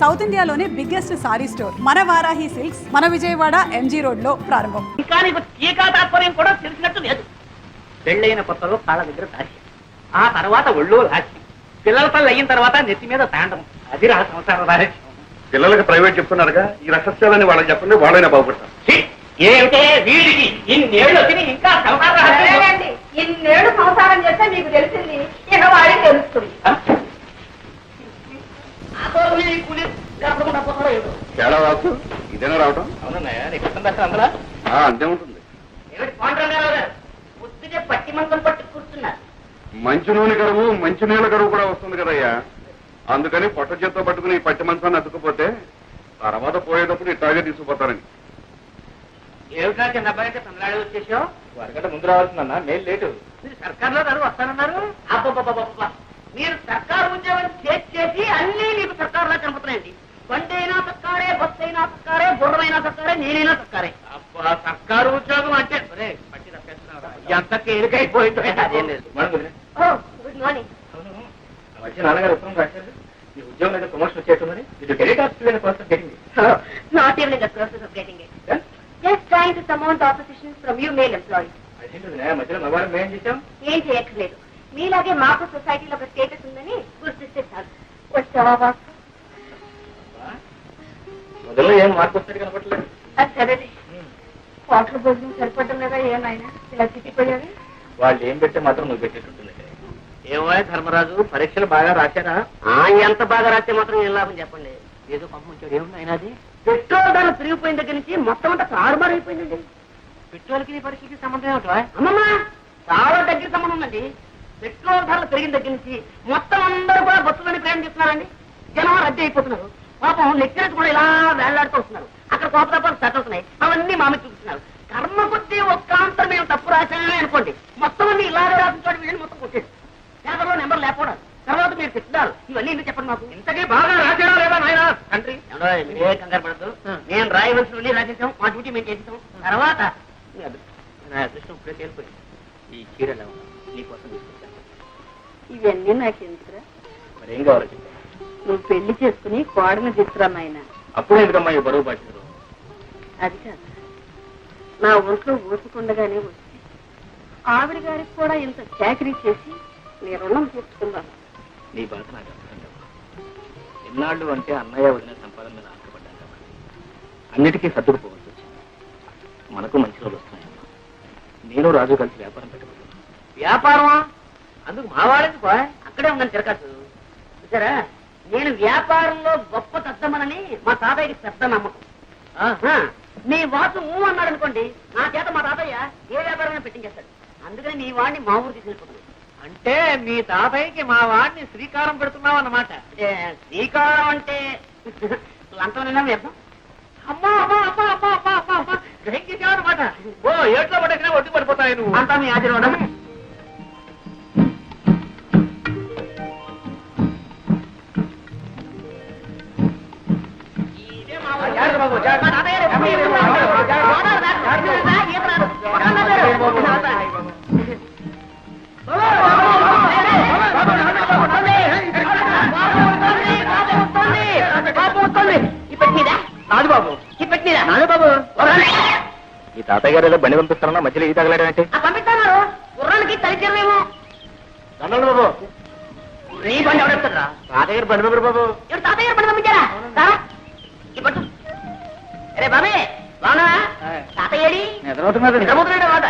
South ఇండియాలోనే biggest sorry store మన Varahi silks మన విజయవాడ ఎంజీ రోడ్ లో ప్రారంభం. ఇంకా నీకు టీకా తాత్పర్యం కూడా తెలిసినట్టు లేదు. పెళ్ళైన కొత్తలో కాళ్ళ దగ్గర దాచి, ఆ తర్వాత ఒళ్ళో రాసి, పిల్లల తల్లి అయిన తర్వాత నెత్తి మీద తాండం. అది రా సంసార రాజ్యం. పిల్లలకి ప్రైవేట్ చెప్తున్నారుగా, ఈ రహస్యాలని వాళ్ళకి చెప్పండి, వాళ్ళైనా బాగుపడతారు. ఏమిటే వీడికి ఇన్నేళ్ళు వచ్చి ఇంకా సంసార రాజ్యం. ఇన్నేళ్ళు సంసారం చేస్తే మీకు తెలిసింది, ఇక వాడికి తెలుస్తుంది. తేడా రావచ్చు, ఇదేనా రావటం? అవునన్నాయా, నీకు వస్తుందా అందులో? అంతే ఉంటుంది. పొద్దునే పట్టి మంచం పట్టి కూర్చున్నారు. మంచి నూనె కరువు, మంచి నీళ్ళ కరువు కూడా వస్తుంది కదయ్యా. అందుకని పొట్ట చేత్తో పట్టుకుని ఈ పట్టి మంచాన్ని అతుక్కుపోతే తర్వాత పోయేటప్పుడు ఇట్లాగే తీసుకుపోతారని. ఏమిటా చిన్న అబ్బాయి తమిళనాడు వచ్చేసావు? వరగంట ముందు రావాల్సిందన్నా, మేలు లేటు. మీరు సర్కార్లో గారు వస్తానన్నారు. అబ్బబ్బబ్బబ్బ, మీరు సర్కారు ఉద్యోగం చేసి అన్నీ మీకు సర్కారులా కనపడుతున్నాయండి. బండి అయినా సర్కారే, బస్సు అయినా సర్కారే, గుర్రమైనా సర్కారే, నేనైనా సర్కారే. అబ్బా, సర్కారు ఉద్యోగం అంటే పట్టి తప్పేస్తున్నారా? ఎంత తేలికైపోయిందో. అదేం లేదు. Good morning. నాన్నగారు ఉత్తరం రాశారు, ఈ ఉద్యోగం అయితే ప్రమోషన్ వచ్చేస్తుందని. ఇది డెలిట్ ఆఫీస్ కోసం జరిగింది. Not even in the process of getting it. Just trying to surmount the opposition from you male employees. అదేంటి మధ్యలో మగవారం మేం చేశాం? ఏం చేయక్కర్లేదు, మీలాగే మాకు సొసైటీలో ఒక స్టేటస్ ఉందని గుర్తిస్తే చాలు. వచ్చావా? మొదల్లో ఏం మార్పు వస్తాడు కనపట్లేదు. అది సరే, వాటర్ భోజనం సరిపడడం లేదా ఏమైనా ఇలా చిక్కిపోయావి? వాళ్ళు ఏం పెట్టే మాత్రం నువ్వు పెట్టేటట్టుంది. ఏమో ధర్మరాజు, పరీక్షలు బాగా రాశారా? ఎంత బాగా రాస్తే మాత్రం ఏం లాభం చెప్పండి. ఏదో పంపించాడు. ఏముంది అయినది? పెట్రోల్ ధర పెరిగిపోయిన దగ్గర నుంచి మొత్తం అంతా తారుమారు అయిపోయిందండి. పెట్రోల్కి నీ పరీక్షకి సంబంధం ఏమిటో? అమ్మమ్మ, చాలా దగ్గర సంబంధం ఉందండి. పెట్రోల్ ధరలు పెరిగిన దగ్గర నుంచి మొత్తం అందరూ కూడా బస్సులోని ప్రయాణం చేస్తున్నారండి. జనం రద్దీ అయిపోతున్నారు. పాపం లెక్చరర్స్ కూడా ఇలా వేళ్లాడుతూ వస్తున్నారు. అక్కడ కోపతాపాలు సెట్ అవుతున్నాయి. అవన్నీ మామి చూపిస్తున్నారు. కర్మ కొద్దీ ఒక్క అంతరం మేము తప్పు రాశామే అనుకోండి, మొత్తం అన్ని ఇలాగే రాసిన చోటు వీళ్ళని మొత్తం కొట్టేది. పేపర్లో నెంబర్ లేకపోవడం, తర్వాత మీరు తిట్టాలి. ఇవన్నీ ఎందుకు చెప్పండి మాకు? ఇంతకీ బాగా రాశారా లేదా నాయన తండ్రి? ఏ కంగారు పడద్దు, నేను రాయవలసిన రాసేసాం, మా డ్యూటీ మేము చేసేసాం. తర్వాత నా అదృష్టం ఇప్పుడే తేలిపోయింది. ఈ చీరలు నీకోసం తీసుకొచ్చాను. ఇవన్నీ నాకు ఎందుకురా? మరి ఏం కావాలో చెప్పాను. నువ్వు పెళ్లి చేసుకుని కోడని తీసుకురా నాయన. అప్పుడు ఎందుకమ్మా ఈ బరువు బాధ్యతలు? అది కాదు, నా ఒంట్లో ఓసుకుండగానే వచ్చి ఆవిడ గారికి కూడా ఇంత చాకరీ చేసి నీ రుణం తీర్చుకుందాను. నీ బాధ నాకు అర్థం కాదు. ఎన్నాళ్ళు అంటే అన్నయ్య వదిన సంపాదన మీద ఆశపడ్డాను కాబట్టి అన్నిటికీ సర్దుకుపోవాల్సి వచ్చింది. మనకు మంచి రోజులు వస్తున్నాయమ్మా. నేను రాజు కలిసి వ్యాపారం పెట్టబోతున్నాను. వ్యాపారమా? అందుకు మా వాడేది పోయ్, అక్కడే ఉందని తిరగచ్చు. చూసారా, నేను వ్యాపారంలో గొప్ప తద్దమనని మా తాతయ్యకి పెద్ద నమ్మకం. నీ వాసు అన్నాడు అనుకోండి, నా చేత మా తాతయ్య ఏ వ్యాపారమైనా పెట్టించేస్తాడు. అందుకని నీ వాడిని మా ఊరు తీసుకెళ్ళిపోతున్నాడు. అంటే మీ తాతయ్యకి మా వాడిని శ్రీకారం పెడుతున్నావు అన్నమాట. శ్రీకారం అంటే లంచమైనా వ్యర్థం. అమ్మా అమ్మా అమ్మా అమ్మా అమ్మా అమ్మా అమ్మా గ్రహించేసావన్నమాట. ఓ ఏట్లో పడకినా ఒడ్డు పడిపోతాయి నువ్వు అంతా మీ ఆశీర్వాదం. ఈ తాతయ్య గారు ఏదో బండి పంపిస్తారన్నా మధ్యలో ఈ తగలాడంటే పంపిస్తాను. గుర్రానికి తలిచేమో బాబు. నీ బండి ఎవరెత్తారా? తాతయ్య గారు బండి పంపారు బాబు. తాతయ్య గారు బండి పంపించారా? పట్టు. అరే బాబే, బాగున్నా? తాతయ్యడి నిద్రపోతున్నాడు మాట.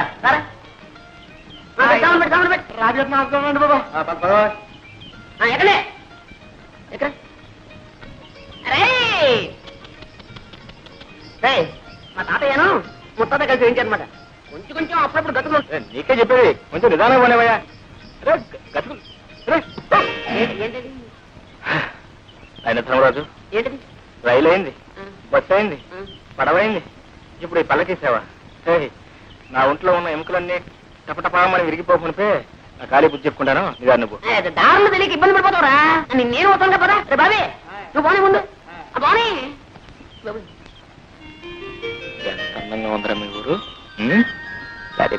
రాజేస్తున్నాడు బాబా. ఎక్కడే ఎక్కడ? అరే మా తాతయ్యను మొత్తం కలిసి వేయించారనమాట. కొంచెం కొంచెం అప్పుడప్పుడు గతులు. నీకే చెప్పేది, కొంచెం నిదానం పోలేవయ్యా. గతులు ఏంటది? ఆయన ధర్మరాజు, ఏంటది? రైలు అయింది, బస్సు అయింది, పడవైంది, ఇప్పుడు ఈ పల్లకేసావా? నా ఒంట్లో ఉన్న ఎముకలన్నీ టపటపామని విరిగిపోకునిపే నా ఖాళీ బుద్ధి చెప్పుకుంటాను. నిదాన్ని నువ్వు దారులు తెలియక ఇబ్బంది పడిపోతావురా. నేను వస్తాను కదా బాబే, నువ్వు పోనీ ముందు. బానీ ఎంత అందంగా ఉందరా మీ ఊరు. Very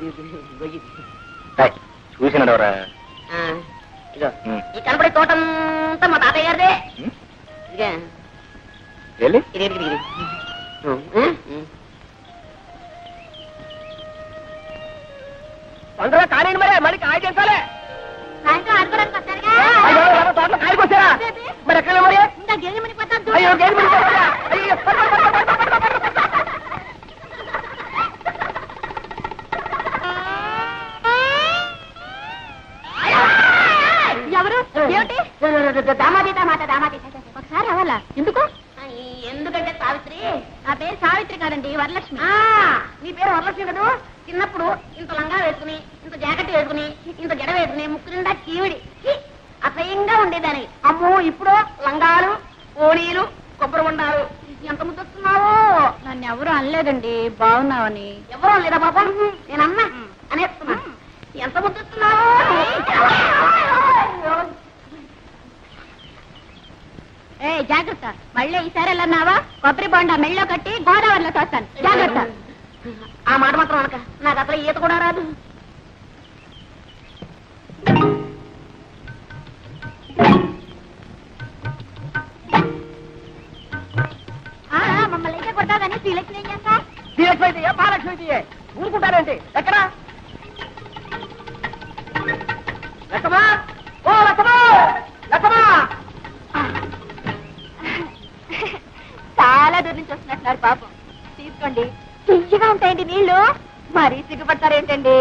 beautiful. చూసినాడు ఎవరా? ఇదిగో ఈ కనపడే తోటంతా మా తాతయ్య గారిదే. ఇదిగా వెళ్ళి ఇది ఇది ఇది తొందరగా కానివ్వండి మరి మళ్ళీ కాయ చేసాలే. సాయంత్రం ఆడుకోవడానికి వస్తారుగా. తోటలో కాయకొచ్చారా మరి ఎక్కడ మరి? ఇంకా గేదె మునిగిపోతాను. అయ్యో గేదె మునిగిపోతుందా? అయ్యో. ఎవరు? ఏమిటి? దామాది దామాది. ఒకసారి రావాలా? ఎందుకు? ఎందుకంటే సావిత్రి. నా పేరు సావిత్రి కాదండి, వరలక్ష్మి. నీ పేరు వరలక్ష్మి కదా. చిన్నప్పుడు ఇంత లంగా వేసుకుని, ఇంత జాకెట్ వేసుకుని, ఇంత జడ వేసుకుని, ముక్కు నిండా కీవిడి అసహ్యంగా ఉండేదాన్ని. అమ్మో ఇప్పుడు లంగాలు, ఓణీలు, కొబ్బరి ఉండాలు. ఎంత ముద్దొస్తున్నావో. నన్ను ఎవరు అనలేదండి, బాగున్నావని. ఎవరు అనలేదా బాబా? నేనన్నా అనేస్తున్నా. ఎంత ముద్దొస్తున్నావో. ఏ జాగ్రత్త, మళ్ళీ ఈసారి వెళ్ళన్నావా కొబ్బరి బొండా మెళ్ళో కట్టి గోదావరిలో తోస్తాను. జాగ్రత్త. ఆ మాట మాత్రం అనక, నాకు అసలు ఈత కూడా రాదు. మమ్మల్ని అయితే కొట్టావు కానీ శ్రీలక్ష్మి ఏం చేస్తా? శ్రీలక్ష్మి అయితే మహాలక్ష్మి అయితే ఊరుకుంటానండి. ఎక్కడ లక్ష్మా? ఓ లక్ష్మా, లక్ష్మా. చాలా దూరం నుంచి వస్తున్నట్టున్నారు పాపం. తీసుకోండి, తీయగా ఉంటాయండి నీళ్లు. మరీ సిగ్గుపడతారేంటండి?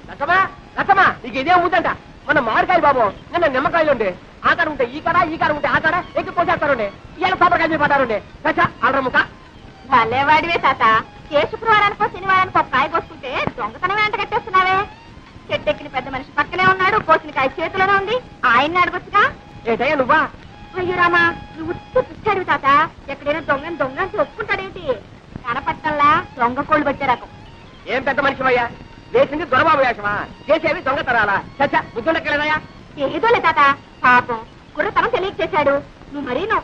లక్ష్మా, లక్ష్మా, నీకు ఇదే అమ్ముతంట. మన మామిడికాయలు బాబు, నిన్న నిమ్మకాయలు ఉండే. ఆ కాడ ఉంటే ఈ కాడ, ఈ కాడ ఉంటే ఆ కాడ ఎక్కి పోసేస్తారండి. ఇవాళ కొబ్బరికాయలు పడ్డారండి. చచ్చా ఆడరముక. భలేవాడివే తాత. ఏ శుక్రవారానికో శనివారానికో ఒక కాయ కోసుకుంటే దొంగతనం వెంట కట్టేస్తున్నావే. చెట్టెక్కిన పెద్ద మనిషి పక్కనే ఉన్నాడు, కోసిన కాయ చేతిలోనే ఉంది. ఆయన్ని అడగొచ్చుగా. ఏంటయ్యా నువ్వా? అయ్యో రామా, నువ్వు పిచ్చాడు తాత. ఎక్కడైనా దొంగని దొంగని ఒప్పుకుంటాడేంటి? కనపట్టల్లా దొంగ కోళ్ళు పెట్టే రకం. ఏం పెద్ద మనిషివయ్యా? వేసింది దొరబాబు వేషమా? చేసేవి దొంగతనాలా? చచ్చా బుద్ధుండకెళ్ళదయ్యా. ఏదోలే తాత, పాపం కుర్రతనం తెలియక చేశాడు. నువ్వు మరీను.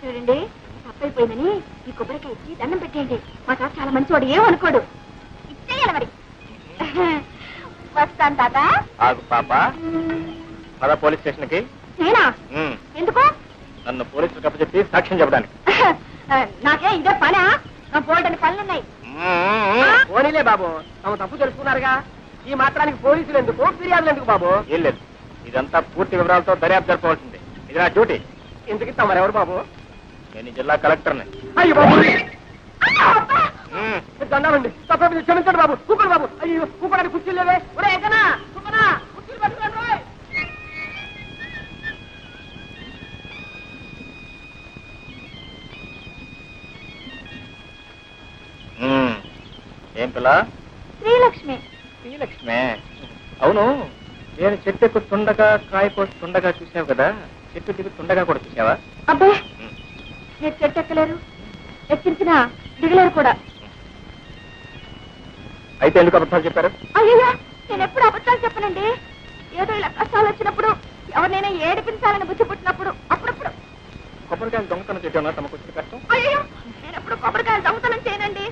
చూడండి, తప్పైపోయిందని ఈ కొబ్బరికాయ ఇచ్చి దండం పెట్టేయండి. మా తాత చాలా మంచివాడు, ఏమనుకోడు. ఇచ్చేయాలి మరి. వస్తాను తాత. ఆగు పాప, పద పోలీస్ స్టేషన్ కి. నేనా? ఎందుకు? నన్ను పోలీసులు కప్పచెప్పి సాక్ష్యం చెప్పడానికి. నాకే ఇదే పనా? నా బోల్డని పనులున్నాయి. పోనీలే బాబు, తమ తప్పు తెలుసుకున్నారుగా. ఈ మాత్రానికి పోలీసులు ఎందుకు, ఫిర్యాదులు ఎందుకు బాబు? ఏం లేదు, ఇదంతా పూర్తి వివరాలతో దర్యాప్తు జరపవలసింది. ఇది నా డ్యూటీ. ఎందుకు ఇస్తామరెవరు బాబు? నేను జిల్లా కలెక్టర్ని. అయ్యో బాబు, దండాలండి. తప్ప క్షమించండి బాబు. కూపడు బాబు. అయ్యో కూపడానికి కుర్చీలు లేవే. ఒరే ఎంకనా, కూపనా, కుర్చీలు పట్టుకోండి. ఏం పిల్ల? శ్రీలక్ష్మి. శ్రీలక్ష్మే. అవును, నేను చెట్టు ఎక్కుతుండగా కాయ కోస్తుండగా చూసావు కదా, చెట్టు దిగుతుండగా కూడా చూసావా? అబ్బే, మీరు చెట్టు ఎక్కలేరు, ఎక్కించినా దిగలేరు కూడా. అయితే ఎందుకు అబద్ధాలు చెప్పారు? అయ్యో, నేను ఎప్పుడు అబద్ధాలు చెప్పనండి. ఏదో ఇలా కష్టాలు వచ్చినప్పుడు, ఎవరినైనా ఏడిపించాలని బుద్ధి పుట్టినప్పుడు అప్పుడప్పుడు. కొబ్బరికాయలు దొంగతనం చేయడం తమకు వచ్చిన కష్టం? అయ్యో, నేను ఎప్పుడు కొబ్బరికాయలు దొంగతనం చేయనండి.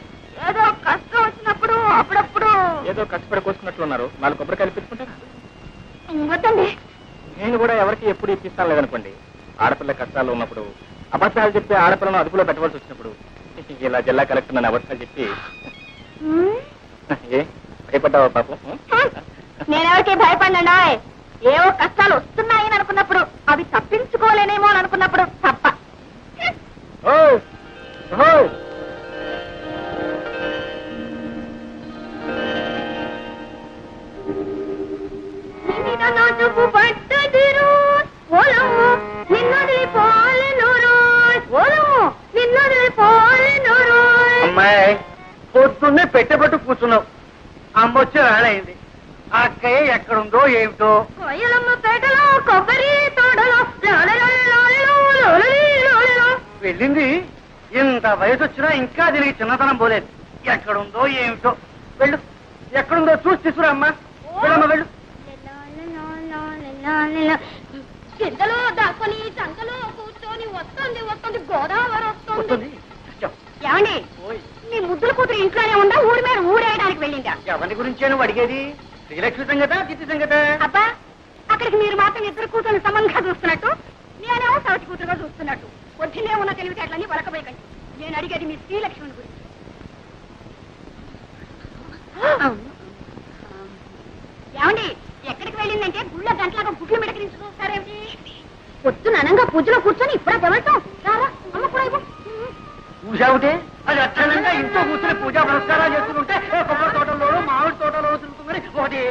ఏదో కష్టం వచ్చినప్పుడు అప్పుడప్పుడు. ఏదో కష్టపడి కోసుకున్నట్లున్నారు. 4 కొబ్బరికాయలు పెట్టుకుంటారా? వద్దండి. నేను కూడా ఎవరికి ఎప్పుడు ఇప్పిస్తాను లేదనుకోండి. ఆడపిల్ల కష్టాలు ఉన్నప్పుడు, అబద్ధాలు చెప్పి ఆడపిల్లను అదుపులో పెట్టవలసి వచ్చినప్పుడు ఇలా జిల్లా కలెక్టర్ నన్ను అబద్ధాలు చెప్పి ఏ భయపడ్డావా పాపం? నేనెవరికి భయపడినా, ఏవో కష్టాలు వస్తున్నాయని అనుకున్నప్పుడు, అవి తప్పించుకోలేనేమో అని అనుకున్నప్పుడు తప్ప. అమ్మాయి, పొద్దున్నే పెట్టబట్టు కూర్చున్నావు. అమ్మొచ్చే వేళయింది. ఆ అక్కయ్య ఎక్కడుందో ఏమిటో. కొబ్బరి తోటలో వెళ్ళింది. ఇంత వయసు వచ్చినా ఇంకా దీనికి చిన్నతనం పోలేదు. ఎక్కడుందో ఏమిటో. వెళ్ళు, ఎక్కడుందో చూసి తీసుకురా అమ్మా. వెళ్ళమ్మా వెళ్ళు. గిద్దలు దాక్కుని సంకలో కూర్చొని వస్తుంది వస్తుంది గోదావరి వస్తుంది. ఏమండి, మీ ముద్దుల కూతురు ఇంట్లోనే ఉందా, ఊరి మీద ఊరేయడానికి వెళ్ళిందా? ఎవరి గురించే నువ్వు అడిగేది? శ్రీలక్ష్మి సంగత, గిత్తి సంగత? అబ్బా, అక్కడికి మీరు మాత్రం ఇద్దరు కూతురు సమంగా చూస్తున్నట్టు నేనేమో సవతి కూతురుగా చూస్తున్నట్టు పొద్దున్నే ఉన్న తెలివితేటలన్నీ వలకబోయకండి. నేను అడిగేది మీ శ్రీలక్ష్మి గురించి. ఏమండి ఎక్కడికి వెళ్ళిందంటే గుళ్ళ గంటలాగా గుడ్లు మిడకరించి చూస్తారేమిటి? పొద్దున అనంగా పూజలో కూర్చొని ఇప్పుడే తెవడతాం. రారా అమ్మ కూడా ఇవ్వు. పూజ ఒకటే అది అక్షరంగా ఇంట్లో కూర్చొని పూజా పురస్కారాలు చేస్తుంటే కొబ్బరి తోటలోనూ మామిడి తోటలో తిరుగుతుంది ఒకటే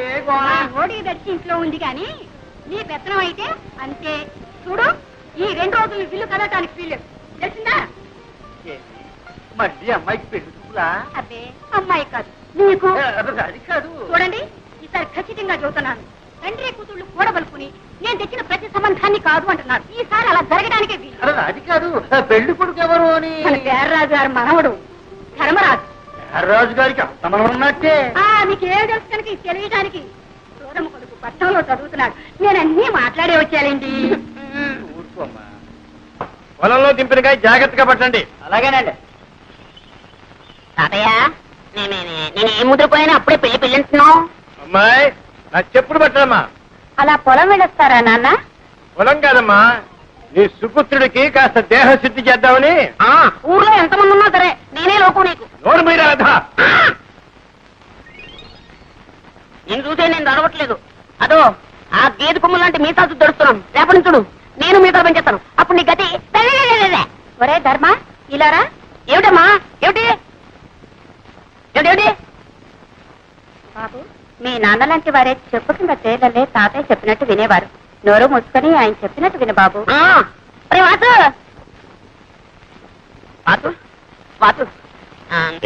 ఓడి దర్శి ఇంట్లో ఉంది కానీ నీ పెత్తనం అయితే అంతే. చూడు ఈ 2 రోజులు ఇల్లు కదటానికి వీల్లేదు తెలిసిందా? మళ్ళీ అమ్మాయికి పెళ్లి చూపులా? అబ్బే అమ్మాయి కాదు నీకు. అది కాదు. చూడండి ఈసారి ఖచ్చితంగా చెబుతున్నాను. తండ్రి కూతుళ్ళు కూడబలుకుని నేను తెచ్చిన ప్రతి సంబంధాన్ని కాదు అంటున్నారు. ఈసారి అలా జరగడానికే వీలు. అది కాదు పెళ్లి కొడుకు ఎవరు అని. మన పేర్రాజు గారు మనవడు ధర్మరాజు. రాజు గారికి అంతమనం ఉన్నట్టే. నీకేం తెలుసు కనుక ఇది తెలియడానికి. సూరమ్మ కొడుకు పట్టణంలో చదువుతున్నాడు. నేను అన్నీ మాట్లాడే వచ్చానండి. ఊరుకోమ్మా. పొలంలో దింపినకాయ జాగ్రత్తగా పట్టండి. అలాగేనండి. తాతయ్య నేను ఏం ముద్రపోయినా అప్పుడే పెళ్ళింటున్నావు. అమ్మాయి నాకు చెప్పుడు పట్టడమ్మా. అలా పొలం వెళ్ళొస్తారా నాన్న? పొలం కాదమ్మా, నీ సుపుత్రుడికి కాస్త దేహ శుద్ధి చేద్దామని. ఊర్లో ఎంతమంది ఉన్నా సరే నేనే లోకం నీకు. నోరు మీరా రాధా. నేను చూసే నేను అడవట్లేదు. అదో ఆ గేదె కొమ్ము లాంటి మీసాలు దొరుకుతున్నాను. రేపటి నుంచి చూడు నేను మీసాలు పెంచేస్తాను. అప్పుడు నీ గతి. ఒరే ధర్మ ఇలారా. ఏమిటమ్మా ఏమిటి ఏమిటి? బాబు మీ నాన్న లాంటి వారే చెప్పుకున్న తేలలే తాతయ్య చెప్పినట్టు వినేవారు. నోరు మూసుకొని ఆయన చెప్పినట్టు విను బాబు.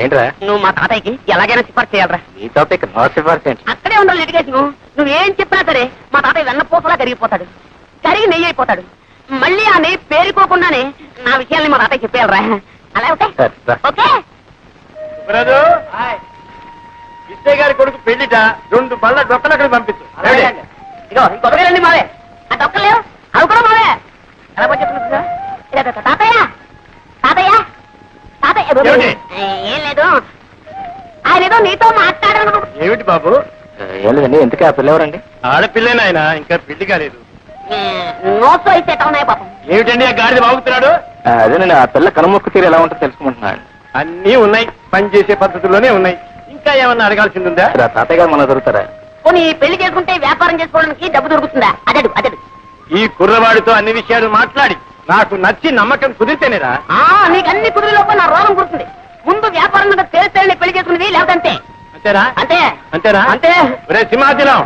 ఏంట్రా నువ్వు మా తాతయ్యకి ఎలాగైనా సిఫార్సు చేయాలరా. నీ తాతయ్యకి నా సిఫార్సు ఏంటి? అక్కడే ఉండాలి లిటిగేషన్. నువ్వేం చెప్పినా సరే మా తాతయ్య వెన్నపోసలా కరిగిపోతాడు. కరిగి నెయ్యి అయిపోతాడు. మళ్ళీ ఆ నెయ్యి పేరుకోకుండానే నా విషయాల్ని మా తాతయ్య చెప్పేయాలరా. అలా ఓకే ఓకే. విజయ్ గారి కొడుకు పెళ్లిట 2 బళ్ళ డొక్కలు అక్కడ పంపించు. ఇగో ఈ కొబ్బరికాయలండి మావే. ఆ డొక్కలేవు అవి కూడా మావే. ఎలా పోయి చెప్తున్నా తాతయ్య తాతయ్య తాతయ్య. ఏం లేదు ఆయన ఏదో నీతో మాట్లాడాను. ఏమిటి బాబు? ఏం లేదండి. ఎందుకే ఆ పిల్లవరండి? ఆడపిల్లేనా ఆయన? ఇంకా పెళ్లి కాలేదు. నోట్స్ అయితే ఉన్నాయి పాపం. ఏమిటండి ఆ గాడిద బాగుతున్నాడు? అదేనండి, ఆ పిల్ల కనుమొక్కు తీరు ఎలా ఉంటుందో తెలుసుకుంటున్నాను. అన్నీ ఉన్నాయి, పని చేసే పద్ధతుల్లోనే ఉన్నాయి. ఇంకా ఏమన్నా అడగాల్సింది ఉందా? తాతయ్య గారు మన దొరుకుతారా? పోనీ పెళ్లి చేసుకుంటే వ్యాపారం చేసుకోవడానికి డబ్బు దొరుకుతుందా? అదడు అదడు. ఈ కుర్రవాడితో అన్ని విషయాలు మాట్లాడి నాకు నచ్చి నమ్మకం కుదిరితేనేరా. నీకు అన్ని కుదిరిలోపు నా రోగం కుడుతుంది. ముందు వ్యాపారం తెలిస్తే పెళ్లి చేసుకునేది. లేకపోతే అంతే. అంతేరా? అంతే అంతేరా? అంతే. ఒరే సింహాచలం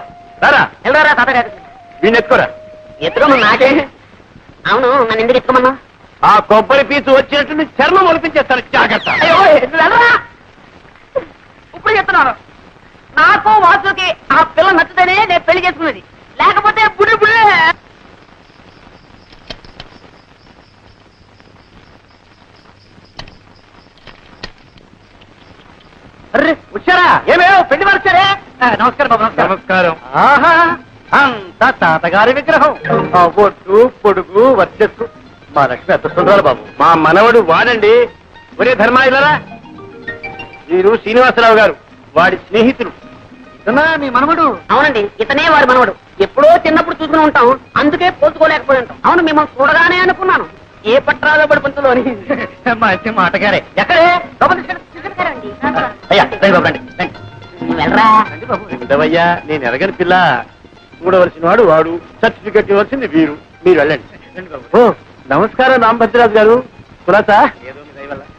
రారా. ఎవరా తాతగారు? వీడిని ఎత్తుకోరా. ఎత్తుకోమన్నా నాకే. అవును నన్ను ఎందుకు ఎత్తుకోమన్నా? ఆ కొబ్బరి పీచు వచ్చినట్టు చర్మం ఒలిపించేస్తాను. జాగ్రత్త. ఇప్పుడు చెప్తున్నాను. నాకు వాసుకి ఆ పిల్ల నచ్చుతేనే నేను పెళ్లి చేసుకున్నది. లేకపోతే బుడి బుడి. వచ్చారా? ఏమేమో పెళ్లి వారు వచ్చారే. నమస్కారం బాబు. నమస్కారం. ఆహా అంత తాతగారి విగ్రహం. ఒట్టు పొడుగు వర్చస్సు మా లక్ష్మి అదృష్టంరాలు బాబు. మా మనవడు వాడండి. ఒరే ధర్మాయిలరా, వీరు శ్రీనివాసరావు గారు వాడి స్నేహితులు. ఇతనా మీ మనవడు? అవునండి ఇతనే వాడి మనవడు. ఎప్పుడో చిన్నప్పుడు చూసుకుని ఉంటాం, అందుకే పోల్చుకోలేకపోయి ఉంటాం. అవును మిమ్మల్ని చూడగానే అనుకున్నాను ఏ పట్టరాలో పడి పంతులు అని. మంచి మాటగారే. ఎక్కడే? అయ్యా రండి బాబు రండి. వెళ్ళరా ఉండవయ్యా, నేను ఎరగని పిల్ల. చూడవలసిన వాడు వాడు, సర్టిఫికెట్ ఇవ్వాల్సింది వీరు. మీరు వెళ్ళండి. ఓ నమస్కారం రామభద్రరాజు గారు. కులాసా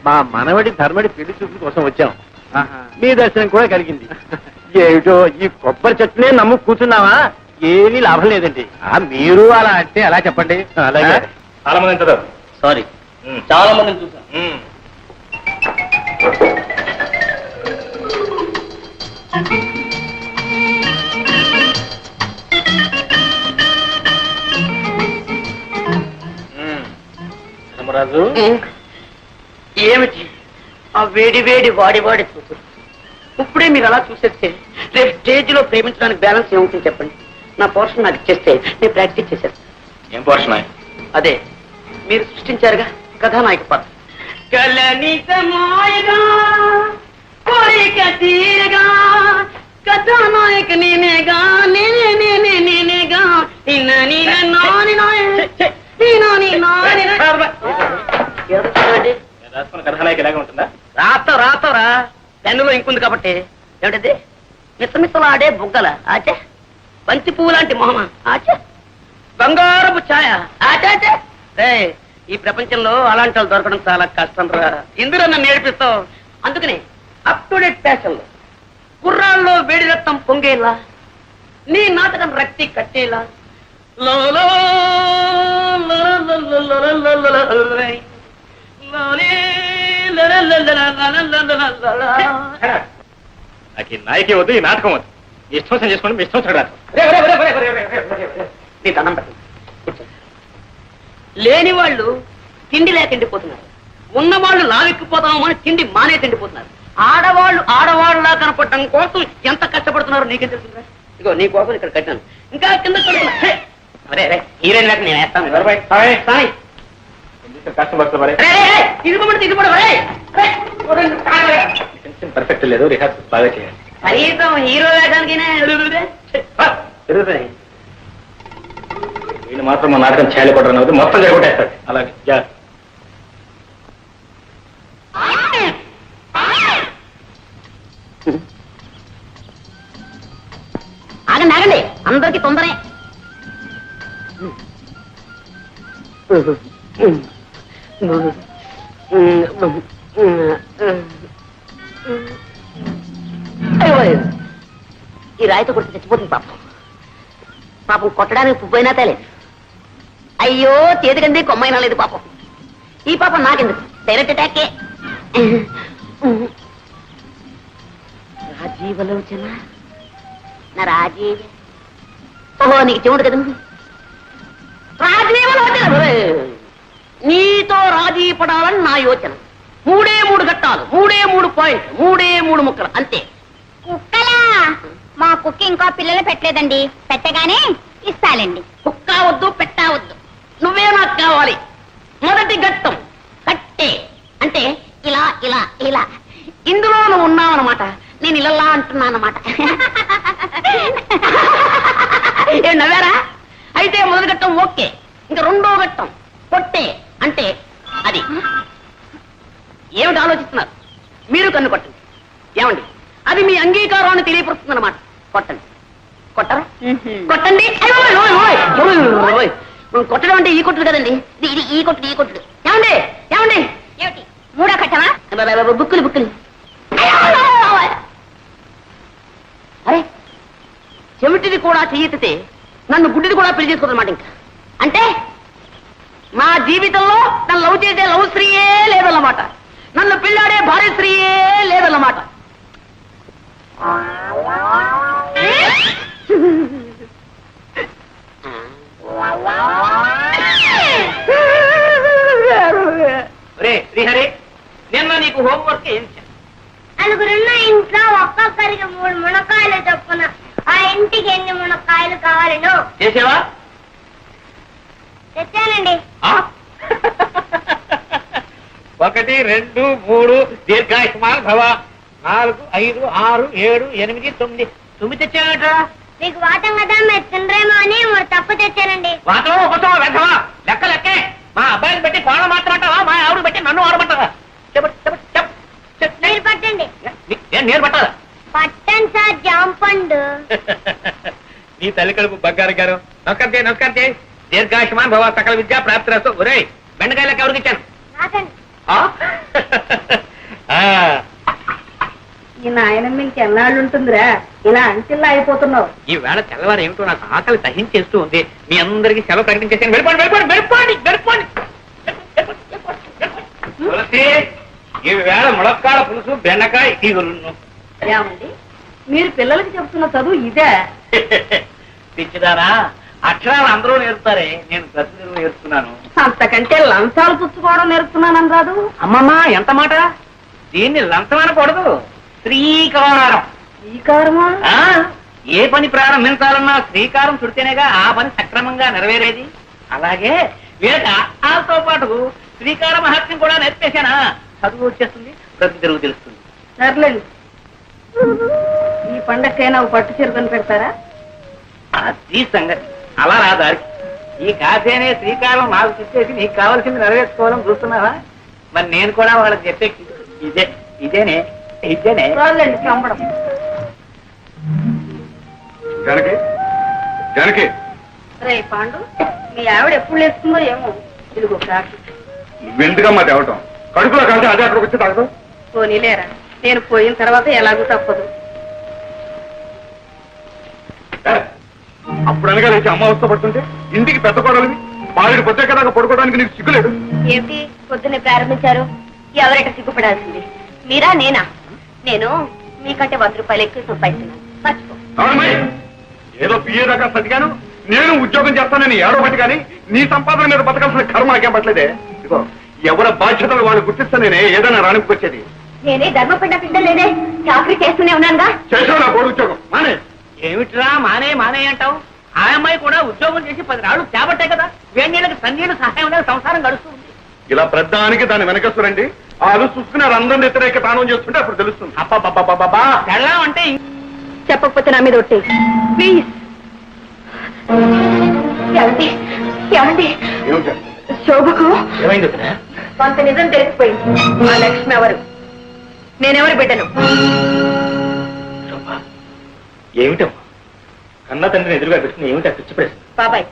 మా మనవడి ధర్మడి పెళ్లి చూపుల కోసం వచ్చాం. మీ దర్శనం కూడా కలిగింది. ఏమిటో ఈ కొబ్బరి చెట్టునే నమ్ము కూర్చున్నావా? ఏమీ లాభం లేదండి. మీరు అలా అంటే అలా చెప్పండి. అలాగే చాలా మంది అంటారు. సారీ చాలా మందిని చూసాను. ధర్మరాజు ఏమిటి ఆ వేడి వేడి వాడి వాడి చూపు? ఇప్పుడే మీరు అలా చూసేస్తే రేపు స్టేజ్ లో ప్రేమించడానికి బ్యాలెన్స్ ఏముంటుంది చెప్పండి. నా పోర్షన్ నాకు ఇచ్చేస్తే నేను ప్రాక్టీస్ చేసేస్తాను. ఏం పోర్షన్? అదే మీరు సృష్టించారుగా కథానాయక పాత్ర. కలనితమాయగా కోరిక తీరగా కథానాయక నేనేగా నేనేగా రాసుకున్న కథనాయకు ఇలాగే ఉంటుందా? రాస్తావురా పెన్నులో ఇంకుంది కాబట్టి. ఏమిటది? మిసమిసలాడే బుగ్గల ఆచే, బంతి పువ్వు లాంటి మొహమ ఆచే, బంగారపు ఛాయ ఆచాచే. ఈ ప్రపంచంలో అలాంటి వాళ్ళు దొరకడం చాలా కష్టం రా. ఇందులో నన్ను నేర్పిస్తావు. అందుకని అప్ టు డేట్ ఫ్యాషన్ లో కుర్రాల్లో వేడి రక్తం పొంగేలా, నీ నాటకం రక్తి కట్టేలా నాకు ఈ నాయకే వద్దు, ఈ నాటకం వద్దు. మీ ఇష్టం వచ్చిన చేసుకోండి, మీ ఇష్టం వచ్చిన రాదు. నీ దండం పెట్టండి. లేని వాళ్ళు తిండి లేక ఎండిపోతున్నారు, ఉన్నవాళ్ళు లావెక్కిపోతామో అని తిండి మానే తిండిపోతున్నారు. ఆడవాళ్ళలా కనపడటం కోసం ఎంత కష్టపడుతున్నారో నీకేం తెలుస్తుందా? ఇగో నీ కోసం ఇక్కడ కట్టాను, ఇంకా కింద హీరోయిన్ లేక నేను వేస్తాను. పర్ఫెక్ట్ లేదు, రిహార్సల్ బాగా చేయాలి. కనీసం హీరో వేయడానికి వీళ్ళు మాత్రం మా నాటకం చేయకూడదు, అవుతుంది మొత్తం జరగొట్టేస్తాడు. అలాగే ఆగండి, అందరికి తొందరే. ఈ రాయితో కొడితే చచ్చిపోతుంది పాపం. కొట్టడానికి పువ్వైనా తేలేదు. అయ్యో చేతికంది కొమ్మైనా లేదు పాపం. ఈ పాపం నాకెందుకు, డైరెక్ట్ అటాకే. రాజీవలోచన నా రాజీవ. ఓహో నీకు చెవుడు కదా. రాజీవలోచన నీతో రాజీ పడాలని నా యోచన. 3 ఘట్టాలు, 3 పాయింట్, 3 ముక్కలు అంతే. కుక్కలా? మా కుక్క ఇంకా పిల్లలు పెట్టలేదండి, పెట్టగానే ఇస్తాలండి. కుక్క వద్దు, పెట్టవద్దు, నువ్వే నాకు కావాలి. మొదటి ఘట్టం కట్టే, అంటే ఇలా ఇలా ఇలా. ఇందులో నువ్వు ఉన్నావన్నమాట, నేను ఇలా అంటున్నానమాట. ఏం నవ్వారా? అయితే మొదటి ఘట్టం ఓకే. ఇంకా 2వ ఘట్టం కొట్టే, అంటే అది. ఏమిటి ఆలోచిస్తున్నారు? మీరు కన్ను కొట్టండి. ఏమండి, అది మీ అంగీకారాన్ని తెలియపరుస్తుంది అన్నమాట. కొట్టండి. కొట్టరా? కొట్టండి. కొట్టడం అంటే ఈ కొట్టుడు కదండి, ఇది ఈ కొట్టుడు, ఈ కొట్టుడు. ఏమండి ఏమండి, ఏమిటి 3వ ఘట్టమా? బుక్కులు. అరే, చెవిటిది కూడా చెయ్యెత్తితే నన్ను గుడ్డిది కూడా పెళ్లి చేసుకోదన్నమాట. ఇంకా అంటే నా జీవితంలో నన్ను లవ్ చేసే లవ్ స్త్రీయే లేదన్నమాట, నన్ను పిల్లాడే భార్య స్త్రీయే లేదన్నమాట. శ్రీహరి, నిన్న నీకు హోంవర్క్ ఏం చేశాను? నలుగురున్న ఇంట్లో ఒక్కొక్కరికి 3 మునక్కాయలు చొప్పున ఆ ఇంటికి ఎన్ని మునక్కాయలు కావాలను చేసావా? తెచ్చానండి. 1 2 3 దీర్ఘాయుష్మాన్ భవ. 4 5 6 7 8 9 9 తెచ్చానట. మీకు వాటం కదా, మీరు తినరేమో అని 3 తప్పు తెచ్చానండి. వాతం ఒకటో వెధవా, లెక్క లెక్కే. మా అబ్బాయిని బట్టి కోళ్ళ మాత్రమంటావా, మా ఆవిడ బట్టి నన్ను ఆడమంటావా? మీరు పట్టండి. నేను పట్టాలా? పట్టండి సార్, జాంపండు. నీ తల్లి కడుపు బంగారు గారు. నమస్కారం చేయి. దీర్ఘాయుష్మాన్ భవ, సకల విద్యా ప్రాప్తిరస్తు. ఒరే, బెండకాయ లెక్క ఎవరికి ఇచ్చాను? రాకండి. ఈ నాయనమ్మ ఇంకెన్నాళ్ళు ఉంటుందిరా, ఇలా అంచెల్లా అయిపోతున్నావు. ఈ వేళ తెల్లవారు ఏమిటో నాకు ఆకలి సహించేస్తూ ఉంది. మీ అందరికీ సెలవు ప్రకటించేసాను. వెళ్ళిపోండి. ఈ వేళ ములక్కాడ పులుసు, బెండకాయ ఈగులు. ఏమండి, మీరు పిల్లలకి చెప్తున్న చదువు ఇదే? పిచ్చిదారా, అక్షరాలు అందరూ నేర్పుతారే, నేను ప్రతిదినం నేర్పుతున్నాను. అంతకంటే లంచాలు పుచ్చుకోవడం నేర్పుతున్నానని రాదు. అమ్మమ్మా, ఎంత మాట! దీన్ని లంచం అనకూడదు, శ్రీకారం. శ్రీకారమా? ఏ పని ప్రారంభించాలన్నా శ్రీకారం చుడితేనేగా ఆ పని సక్రమంగా నెరవేరేది. అలాగే వీళ్ళకి ఆతో పాటు శ్రీకార మహత్యం కూడా నేర్పేశానా, చదువు వచ్చేస్తుంది, ప్రతి తెరువు తెలుస్తుంది. సర్లేండి, ఈ పండక్కైనా పట్టు చీర కొని పెడతారా? అది సంగతి. అలా నా దారి ఈ కాఫీ అనే శ్రీకారం నాకు చెప్పేసి నీకు కావాల్సింది నెరవేర్చుకోవాలని చూస్తున్నావా? మరి నేను కూడా వాళ్ళకి చెప్పే ఇదేనే చంపడం. జానకి జానకి రే పాండు, మీ ఆవిడ ఎప్పుడు లేస్తుందో ఏమో. ఇదిగో కాఫీ. నువ్వెందుకమ్మా తేవటం? కడుపులో కలిసి అదే అక్కడికి వచ్చి తాగదు. పోనీలేరా, నేను పోయిన తర్వాత ఎలాగూ తప్పదు. అప్పుడు అనగా లేచి అమ్మ అవస్థ పడుతుంటే ఇంటికి పెద్ద కొడాలి బాలుడి పొద్దే కదా పడుకోవడానికి నీకు సిగ్గులేదు. ఏమిటి పొద్దున్నే ప్రారంభించారు? ఎవరైనా సిగ్గుపడాల్సింది మీరా నేనా? నేను మీకంటే 100 రూపాయలు ఎక్కువ సంపాదిస్తున్నాను, మర్చిపో. అవునమ్మాయి, ఏదో పిఏ దాకా సతిగాను నేను ఉద్యోగం చేస్తానని ఏడవబట్టి కానీ నీ సంపాదన మీద బతకాల్సిన కర్మ నాకేం పట్టలేదే. ఇదిగో ఎవరి బాధ్యతలు వాళ్ళు గుర్తిస్తే నేనే ఏదైనా రాణికొచ్చేది. నేనే ధర్మపిండ పిండలేదే, చాకరీ చేస్తూనే ఉన్నానుగా. చేసావు నా కోడి ఉద్యోగం మానే. ఏమిట్రా మానే అంటావు? ఆ అమ్మాయి కూడా ఉద్యోగం చేసి 10 నాళ్ళు చేపట్టే కదా, వేణీళ్ళకి సన్నీళ్ళు సహాయం అనేది సంసారం గడుస్తుంది. ఇలా ప్రధానికి దాన్ని వెనకస్తురండి వాళ్ళు చూసుకుని అందరం వ్యతిరేక తానం చేస్తుంటే అప్పుడు తెలుస్తుంది. అబ్బా పెళ్ళాం అంటే చెప్పకపోతే నా మీద ఒట్టే ప్లీజ్. ఏమండి ఏమండి, ఏమిటా? శోభకు ఏమైంది? కొంత నిజం తెలిసిపోయింది. ఆ లక్ష్మి ఎవరు, నేనెవరు బిడ్డను. ఏమిటమ్మా కన్న తండ్రిని ఎదురుగా పెట్టుకుని ఏమిటా పిచ్చి ప్రశ్న? బాబాయ్,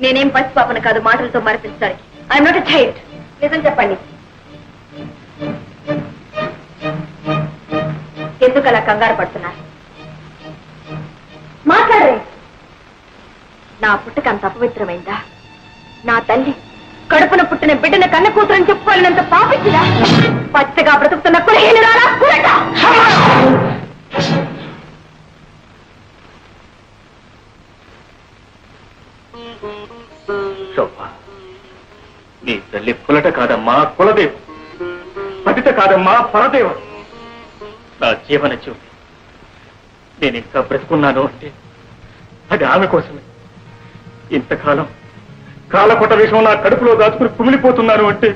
నేనేం పసి పాపను కాదు మాటలతో మరిపించడానికి. I'm not a child. నిజం చెప్పండి, ఎందుకు అలా కంగారు పడుతున్నారు? మాట్లాడరే. నా పుట్టుక అంత అపవిత్రమైందా? నా తల్లి కడుపున పుట్టిన బిడ్డన కన్న కూతురని చెప్పుకోవాలన్నంత పాపించిదా? పచ్చగా బ్రతుకుతున్న కులహీనురాలా కులట. శోభ, నీ తల్లి పులట కాదమ్మా కులదేవం, పతిత కాదమ్మా పరదేవం. నా జీవన జ్యోతి. నేను ఇంకా బ్రతుకున్నాను అంటే అది ఆమె కోసమే. ఇంతకాలం కాలకొట్ట విషయం నా కడుపులో దాచుకుని కుమిలిపోతున్నాను అంటే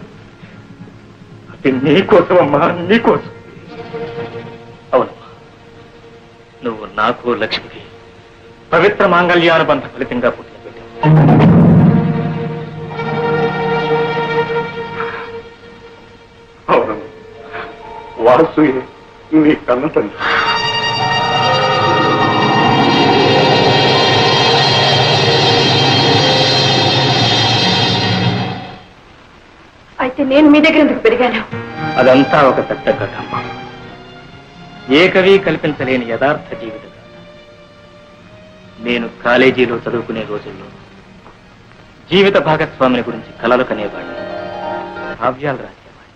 అది నీకోసమమ్మా, నీకోసం. అవునమ్మా, నువ్వు నాకు లక్ష్మికి పవిత్ర మాంగళ్యానుబంధ ఫలితంగా పుట్టిన బిడ్డ. అవును, వాసు నీ కన్న తండ్రి. అయితే నేను మీ దగ్గర ఎందుకు పెరిగాను? అదంతా ఒక పెద్ద కథ అమ్మా. ఏ కవి కల్పించలేని యథార్థ జీవిత కథ. నేను కాలేజీలో చదువుకునే రోజుల్లో జీవిత భాగస్వామిని గురించి కలలు కనేవాడిని, కావ్యాలు రాసేవాడిని.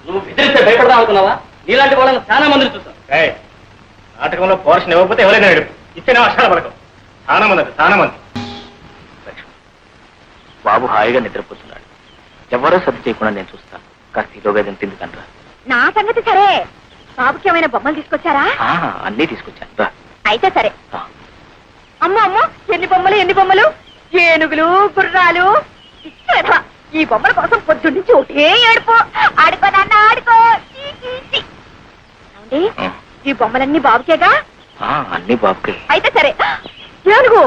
నువ్వు బెదిరిస్తే భయపడదా అనుకున్నావా? నీలాంటి వాళ్ళని చాలా మందిని చూస్తాం. నాటకంలో పోర్షన్ ఇవ్వకపోతే ఎవరైనా ఇచ్చిన వర్షాల పడకం. చాలా మంది. బాబు హాయిగా నిద్రపోతున్నాడు. ఎవరో సర్ది చేయకుండా నేను చూస్తాను. కాస్త ఈలోగా తిందుకంటారా? నా సంగతి సరే, బాబుకి ఏమైనా బొమ్మలు తీసుకొచ్చారా? అన్నీ తీసుకొచ్చాను రా. అయితే సరే. అమ్మో అమ్మో, ఎన్ని బొమ్మలు, ఏనుగులు, గుర్రాలు. ఇచ్చేదా ఈ బొమ్మల కోసం పొద్దున్న నుంచి ఒకటే ఏడుపు. ఆడుకో నాన్న ఆడుకో. ఈ బొమ్మలన్నీ బాబుకేగా? అన్ని బాబుకే. అయితే సరే. ఏనుగు,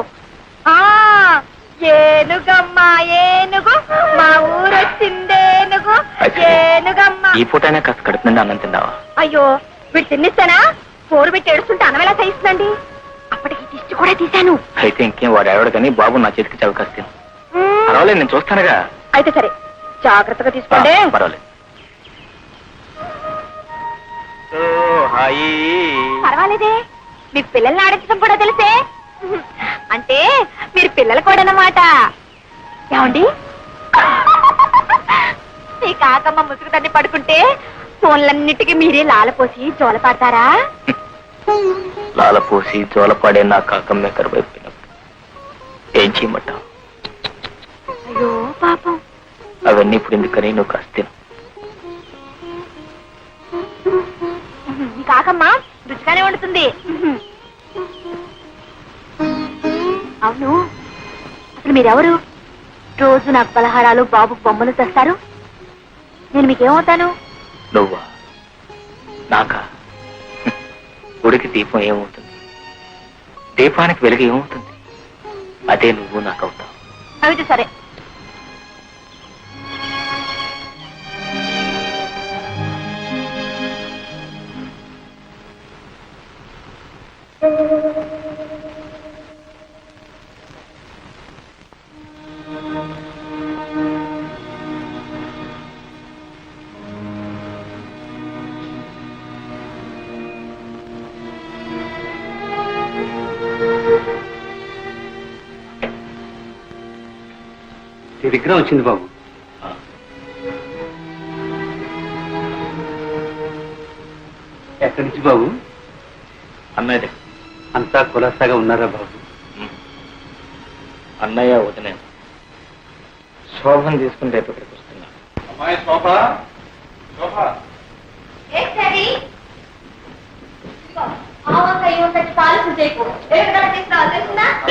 ఏనుగమ్మా ఏనుగు, మా ఊరు వచ్చిందేనుగు, ఏనుగమ్మ. ఈ పూటైనా కాస్త కడుపు నుండి అన్నం తిన్నావా? అయ్యో, వీడు తిన్నిస్తానా? పోరు పెట్టి ఏడుస్తుంటే అన్నం ఎలా సహిస్తుందండి? అప్పటికి దిష్టి కూడా తీశాను. అయితే ఇంకేం, వాడు ఎవడు కానీ బాబు నా చేతికి చవకాస్తాను. పర్వాలేదు, నేను చూస్తానుగా. అయితే సరే, జాగ్రత్తగా తీసుకోండి. పర్వాలేదు. పర్వాలేదే, మీకు పిల్లల్ని ఆడించడం కూడా తెలిసే. అంటే మీరు పిల్లలు కూడా అన్నమాట. ఏమండి, మీ కాకమ్మ ముసుగు తన్ని పడుకుంటే ఫోన్లన్నిటికీ మీరే లాలపోసి జోల పాడతారా? లాలపోసి జోలపాడే నా కాకమ్మే కరువైపోయినప్పుడు ఏం చేయమంటావు? అయ్యో పాపం. అవన్నీ ఇప్పుడు ఎందుకని నువ్వు కాస్త తిను. మీ కాకమ్మ రుచిగానే వండుతుంది. అవును, అసలు మీరెవరు? రోజు నాకు పలహారాలు, బాబుకు బొమ్మలు తెస్తారు. నేను మీకేమవుతాను? నువ్వా? నాకా? ఉడికి దీపం ఏమవుతుంది? దీపానికి వెలుగు ఏమవుతుంది? అదే నువ్వు నాకు అవుతావు. అయితే సరే. విగ్రహం వచ్చింది బాబు. ఎక్కడి నుంచి బాబు? అన్నయ్య అంతా కులాసాగా ఉన్నారా బాబు? అన్నయ్య వదిన శోభను తీసుకుని రేపు ఇక్కడికి వస్తున్నా. అమ్మాయి శోభ, శోభ,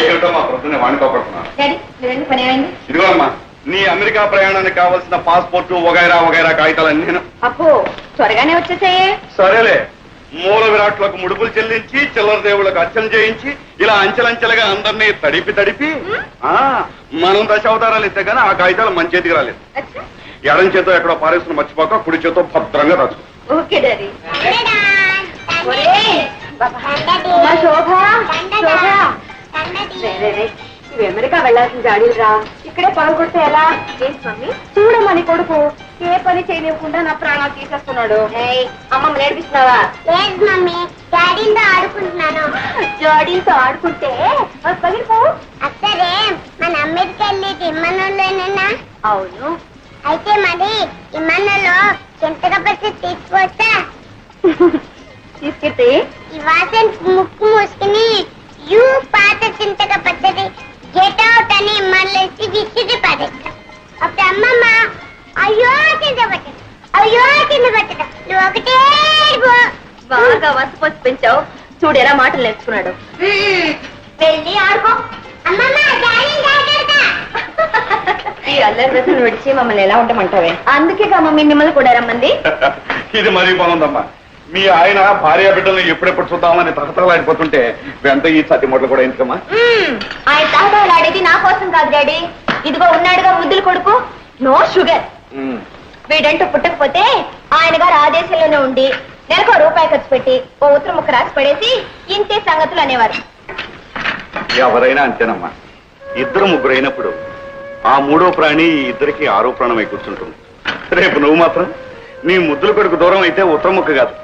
ఏమిటో మా ప్రొద్దునే వాణితో పడుతున్నా. ఇదిగో అమ్మా, నీ అమెరికా ప్రయాణానికి కావాల్సిన పాస్పోర్టు వగైరా వగైరా కాగితాలన్నీ నేను. అప్పు త్వరగానే వచ్చేసాయే. సరేలే, మూల విరాట్లకు ముడుపులు చెల్లించి చిల్లర దేవుళ్ళకు అర్చన చేయించి ఇలా అంచెలంచెలుగా అందరినీ తడిపి మనం దశావతారాలు ఇస్తే గానీ ఆ కాగితాలు మన చేతికి రాలేదు. ఎడం చేతో ఎక్కడో పారేసుకుని మర్చిపోక కుడి చేతో భద్రంగా రాసు. Okay daddy. శోభ నువ్వు అమెరికా వెళ్ళాల్సిన గాడీలు రా, ఇక్కడే పాల్గొడితే ఎలా? ఏంటి మమ్మీ, చూడమని కొడుకు ఏ పని చేయనివ్వకుండా నా ప్రాణాలు తీసేస్తున్నాడు. అమ్మమ్మ నేర్పిస్తున్నావా? లేదు మమ్మీ, డాడీతో ఆడుకుంటున్నాను. జాడీలతో ఆడుకుంటే పగిలిపో. అసలే మన అమెరికా వెళ్ళేది ఇమ్మనంలోనేనా? అవును. అయితే మరి ఇమ్మనంలో చింతక పచ్చి తీసుకొస్తా. తీసుకెళ్తే ఈ వాసన ముక్కు మూసుకుని యూ పాత చింతక పచ్చడి గెట్ అవుట్ అని మళ్ళీ విసిరి పడేస్తా. అప్పుడు అమ్మమ్మ అయ్యో చింత పచ్చడి, అయ్యో చింత పచ్చడి, నువ్వు ఒకటే బాగా వసపోసి పెంచావు. చూడు ఎలా మాటలు నేర్చుకున్నాడు. వెళ్ళి ఆడుకో. అమ్మమ్మ డాడీ జాగ్రత్త. ఈ అల్లరి రసం విడిచి మమ్మల్ని ఎలా ఉండమంటావే? అందుకే మమ్మీ మిమ్మల్ని కూడా రమ్మంది. ఇది మరీ బాగుందమ్మా. మీ ఆయన భార్య బిడ్డలను ఎప్పుడెప్పుడు చూద్దామని తహతలాడిపోతుంటే వెంట ఈ సతి మొదలు కూడా ఎందుకమ్మా? ఆయన తహతలాడేది నా కోసం కాదు డాడీ. ఇదిగో ఉన్నాడుగా ముద్దులు కొడుకు, నో షుగర్. వీడంటూ పుట్టకపోతే ఆయన గారు ఆ దేశంలోనే ఉండి నెలకు రూపాయి ఖర్చు పెట్టి ఓ ఉత్తరం ముక్క రాసి పడేసి ఇంతే సంగతులు అనేవారు. ఎవరైనా అంతేనమ్మా. ఇద్దరు ముగ్గురు అయినప్పుడు ఆ మూడో ప్రాణి ఇద్దరికి ఆరో ప్రాణమై కూర్చుంటుంది. రేపు నువ్వు మాత్రం నీ ముద్దుల కొడుకు దూరం అయితే ఉత్తరం ముక్క కాదు,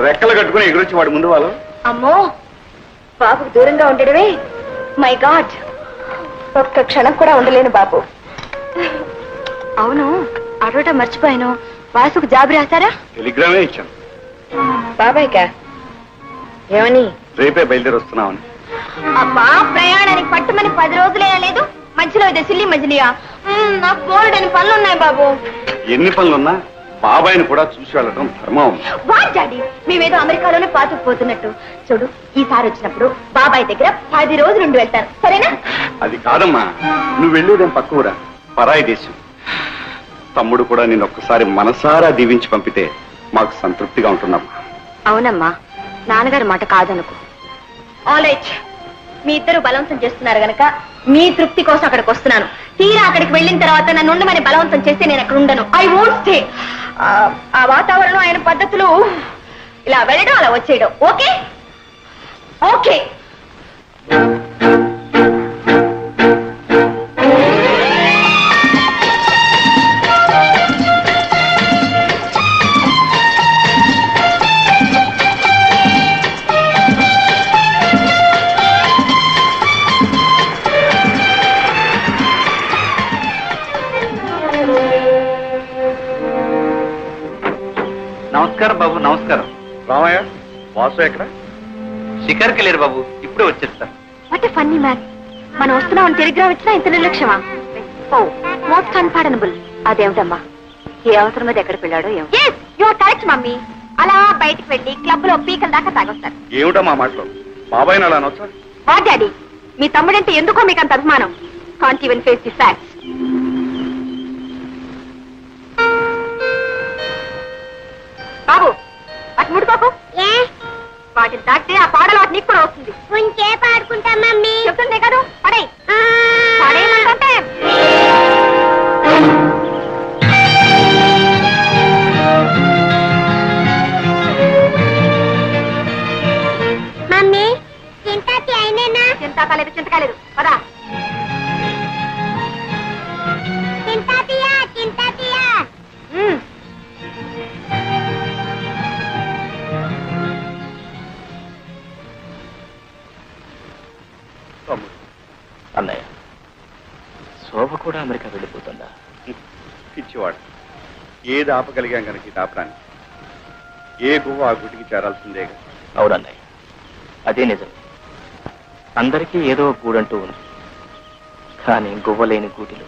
రెక్కలు కట్టుకుని ఎగురొచ్చి వాడి ముందు వాళ్ళు. అమ్మో, బాబుకు దూరంగా ఉండడమే మై గాడ్. ఒక్క క్షణం కూడా ఉండలేను బాబు. అవును, అడవటం మర్చిపోయాను. వాసుకు జాబు రాశారా? టెలిగ్రామే ఇచ్చాను. బాబాయ్కా ఏమని? రేపే బయలుదేరి వస్తున్నామని. అబ్బా, ప్రయాణానికి పట్టుమని 10 రోజులే లేదు, మధ్యలో ఇదే సిల్లి మజిలియా. నాకు బోల్డని పనులున్నాయి బాబు. ఎన్ని పనులున్నా బాబాయిని కూడా చూసి వెళ్ళడం ధర్మం. వాట్ డాడీ, మేమేదో అమెరికాలోనే పాతుకుపోతున్నట్టు. చూడు, ఈసారి వచ్చినప్పుడు బాబాయ్ దగ్గర 10 రోజులు ఉండి వెళ్తారు, సరేనా? అది కాదమ్మా, నువ్వు వెళ్ళేదేం పక్క ఊరా, పరాయి దేశం. తమ్ముడు కూడా నేను ఒక్కసారి మనసారా దీవించి పంపితే మాకు సంతృప్తిగా ఉంటుందమ్మా. అవునమ్మా, నాన్నగారి మాట కాదనుకో. ఆల్ రైట్, మీ ఇద్దరు బలవంతం చేస్తున్నారు గనక మీ తృప్తి కోసం అక్కడికి వస్తున్నాను. తీరా అక్కడికి వెళ్ళిన తర్వాత నన్ను ఉండమని బలవంతం చేస్తే నేను అక్కడ ఉండను. I won't stay. ఆ వాతావరణం, ఆయన పద్ధతులు, ఇలా వెళ్ళడం అలా వచ్చేయడం. Okay okay. నమస్కారం బాబు. నమస్కారం. రామయ్య, వాసు ఎక్కడ? షికార్కి లేరు బాబు, ఇప్పుడే వచ్చేస్తా. What a funny man. మనం వస్తున్నామని టెలిగ్రామ్ ఇచ్చినా ఇంత నిర్లక్ష్యమా? ఓ, మోస్ట్ అన్పార్డనబుల్. అదేమిటమ్మా, ఏ అవసరం మీద ఎక్కడికి వెళ్ళాడో ఏమో. yes, you are correct mummy. అలా బయటికి వెళ్ళి క్లబ్ లో పీకల దాకా తాగొస్తారు. ఏమిటమ్మా మాటలు? బాబాయిని అలా అనొచ్చా? వా డాడీ, మీ తమ్ముడంటే ఎందుకో మీకు అంత అభిమానం. Can't even face the facts. బాబు, అటు ముడుకోకు. ఏ వాటిని దాటితే ఆ పాడలు వాటి నీకు కూడా వస్తుంది. కొంచెం ఆడుకుంటామా? కూడా అమెరికా వెళ్ళిపోతుందా? పిచ్చివాడు. ఏది ఆపగలిగాం కనుక ఇది ఆపడానికి. ఏ గువ్వ ఆ గుటికి చేరాల్సిందే. అవునన్నయ్య, అదే నిజం. అందరికీ ఏదో గూడంటూ ఉంది. కానీ గువ్వలేని గూటిలో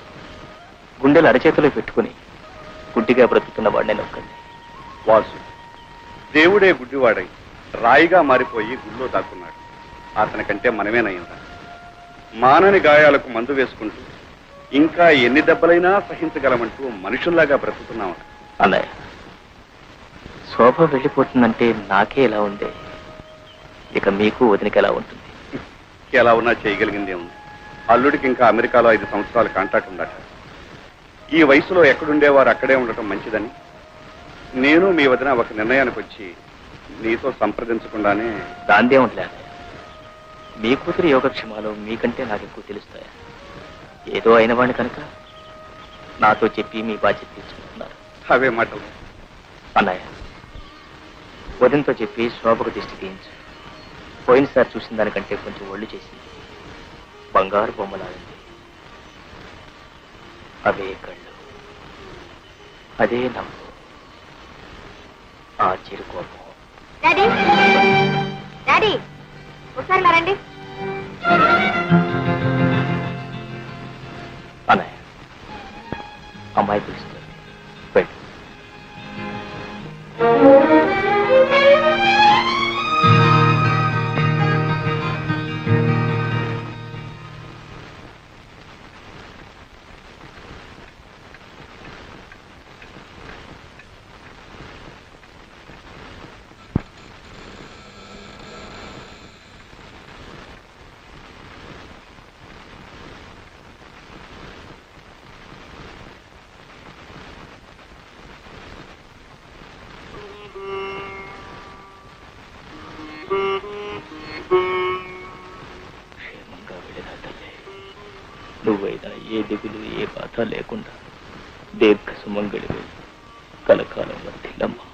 గుండెలు అరచేతిలో పెట్టుకుని గుడ్డిగా బ్రతుకుతున్న వాడినే నొక్కండి. వాసు, దేవుడే గుడ్డివాడై రాయిగా మారిపోయి గుళ్ళో దాక్కున్నాడు. అతనికంటే మనమేనయ్యిందా? మానని గాయాలకు మందు వేసుకుంటూ ఇంకా ఎన్ని దెబ్బలైనా సహించగలమంటూ మనుషుల్లాగా బ్రతుకుతున్నాం. అన్నయ్య, శోభ వెళ్ళిపోతుందంటే నాకే ఎలా ఉందే, ఇక మీకు వదినకి ఎలా ఉంటుంది? ఎలా ఉన్నా చేయగలిగిందే ఉంది. అల్లుడికి ఇంకా అమెరికాలో 5 సంవత్సరాల కాంట్రాక్ట్ ఉండట. ఈ వయసులో ఎక్కడుండేవారు అక్కడే ఉండటం మంచిదని నేను మీ వదిన ఒక నిర్ణయానికి వచ్చి నీతో సంప్రదించకుండానే. దాందే ఉండలే అన్నయ్య, మీ కూతురు యోగక్షేమాలు మీకంటే నాకు ఎక్కువ తెలుస్తాయా? ఏదో అయిన వాడిని కనుక నాతో చెప్పి మీ బాధ్యత తీసుకుంటున్నారు. అవే మాటలు. అన్నయ్య, వదినతో చెప్పి శోభకు దిష్టి తీయించు. పోయినసారి చూసిన దానికంటే కొంచెం ఒళ్ళు చేసింది. బంగారు బొమ్మలాడింది. అవే కళ్ళు, అదే నవ్వు, ఆ చిరుకోపం. డాడీ డాడీ ఒకసారి రండి. అన్నయ్య, అమ్మాయి పిలుస్తుంది, వెళ్ళు. నువ్వైనా ఏ దిగులు ఏ బాధ లేకుండా దీర్ఘ సుమంగళి కలకాలం వర్తిల్లమ్మా.